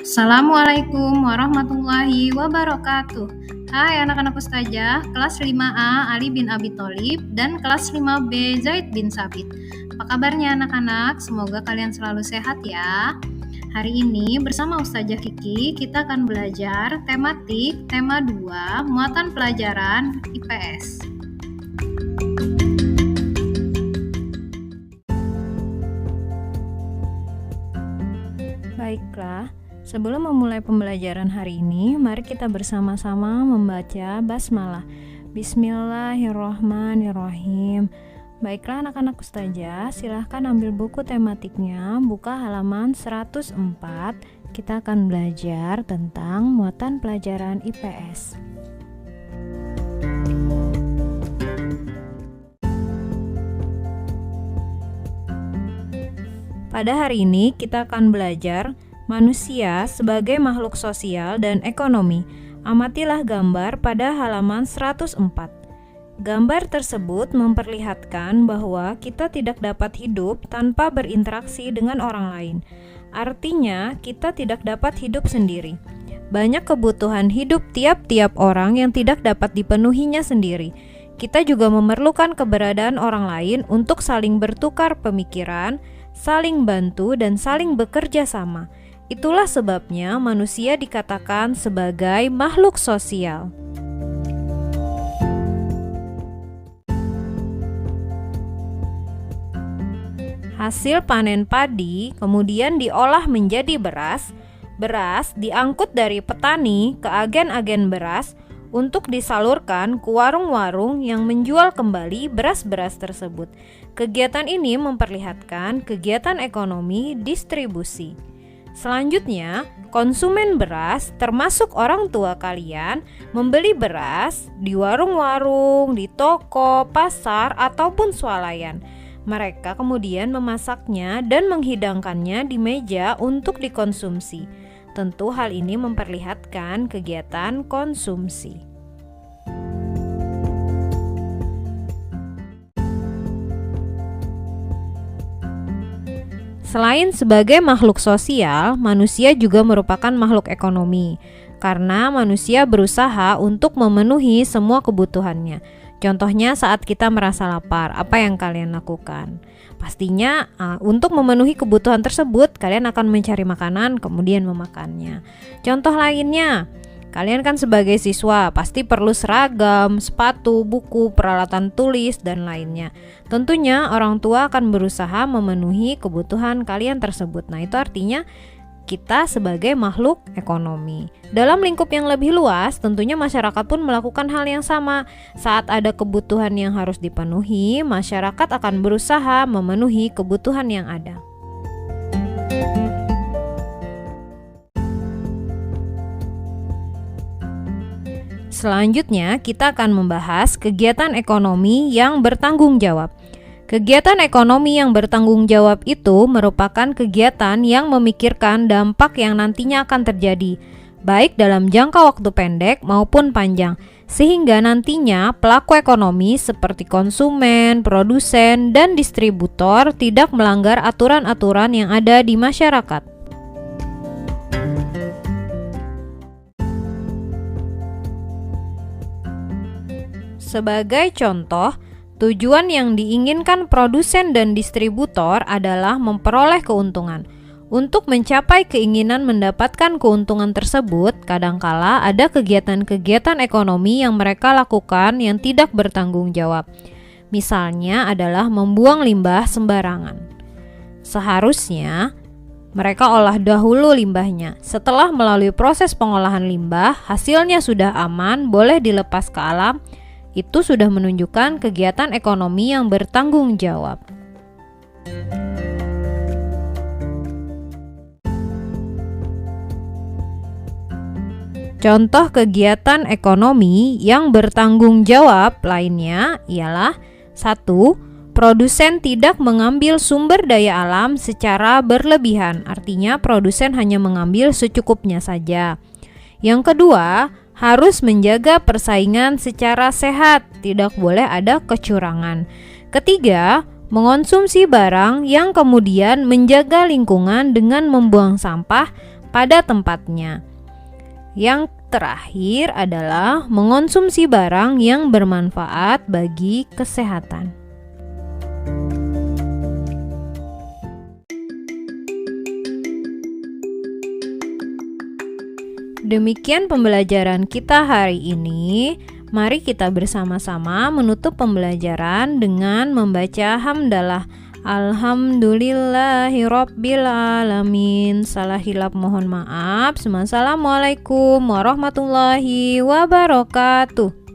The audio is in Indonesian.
Assalamualaikum warahmatullahi wabarakatuh. Hai anak-anak ustazah, kelas 5A Ali bin Abi Tholib dan kelas 5B Zaid bin Sabit. Apa kabarnya anak-anak? Semoga kalian selalu sehat ya. Hari ini bersama Ustazah Kiki kita akan belajar tematik tema 2 muatan pelajaran IPS. Baiklah, sebelum memulai pembelajaran hari ini, mari kita bersama-sama membaca basmalah. Bismillahirrahmanirrahim. Baiklah anak-anak ustazah, silahkan ambil buku tematiknya, buka halaman 104. Kita akan belajar tentang muatan pelajaran IPS. Pada hari ini kita akan belajar manusia sebagai makhluk sosial dan ekonomi. Amatilah gambar pada halaman 104. Gambar tersebut memperlihatkan bahwa kita tidak dapat hidup tanpa berinteraksi dengan orang lain. Artinya, kita tidak dapat hidup sendiri. Banyak kebutuhan hidup tiap-tiap orang yang tidak dapat dipenuhinya sendiri. Kita juga memerlukan keberadaan orang lain untuk saling bertukar pemikiran, saling bantu, dan saling bekerja sama. Itulah sebabnya manusia dikatakan sebagai makhluk sosial. Hasil panen padi kemudian diolah menjadi beras. Beras diangkut dari petani ke agen-agen beras untuk disalurkan ke warung-warung yang menjual kembali beras-beras tersebut. Kegiatan ini memperlihatkan kegiatan ekonomi distribusi. Selanjutnya, konsumen beras termasuk orang tua kalian membeli beras di warung-warung, di toko, pasar, ataupun swalayan. Mereka kemudian memasaknya dan menghidangkannya di meja untuk dikonsumsi. Tentu hal ini memperlihatkan kegiatan konsumsi. Selain sebagai makhluk sosial, manusia juga merupakan makhluk ekonomi, karena manusia berusaha untuk memenuhi semua kebutuhannya. Contohnya saat kita merasa lapar, apa yang kalian lakukan? Pastinya untuk memenuhi kebutuhan tersebut, kalian akan mencari makanan kemudian memakannya. Contoh lainnya, kalian kan sebagai siswa pasti perlu seragam, sepatu, buku, peralatan tulis, dan lainnya. Tentunya orang tua akan berusaha memenuhi kebutuhan kalian tersebut. Nah, itu artinya kita sebagai makhluk ekonomi. Dalam lingkup yang lebih luas, tentunya masyarakat pun melakukan hal yang sama. Saat ada kebutuhan yang harus dipenuhi, masyarakat akan berusaha memenuhi kebutuhan yang ada. Selanjutnya, kita akan membahas kegiatan ekonomi yang bertanggung jawab. Kegiatan ekonomi yang bertanggung jawab itu merupakan kegiatan yang memikirkan dampak yang nantinya akan terjadi, baik dalam jangka waktu pendek maupun panjang, sehingga nantinya pelaku ekonomi seperti konsumen, produsen, dan distributor tidak melanggar aturan-aturan yang ada di masyarakat. Sebagai contoh, tujuan yang diinginkan produsen dan distributor adalah memperoleh keuntungan. Untuk mencapai keinginan mendapatkan keuntungan tersebut, kadangkala ada kegiatan-kegiatan ekonomi yang mereka lakukan yang tidak bertanggung jawab. Misalnya adalah membuang limbah sembarangan. Seharusnya mereka olah dahulu limbahnya. Setelah melalui proses pengolahan limbah, hasilnya sudah aman, boleh dilepas ke alam. Itu sudah menunjukkan kegiatan ekonomi yang bertanggung jawab. Contoh kegiatan ekonomi yang bertanggung jawab lainnya ialah 1. Produsen tidak mengambil sumber daya alam secara berlebihan. Artinya produsen hanya mengambil secukupnya saja. Yang kedua, harus menjaga persaingan secara sehat, tidak boleh ada kecurangan. Ketiga, mengonsumsi barang yang kemudian menjaga lingkungan dengan membuang sampah, pada tempatnya. Yang terakhir adalah mengonsumsi barang yang bermanfaat bagi kesehatan. Demikian pembelajaran kita hari ini. Mari kita bersama-sama menutup pembelajaran dengan membaca hamdalah. Alhamdulillahirabbil alamin. Salah hilap mohon maaf. Assalamualaikum warahmatullahi wabarakatuh.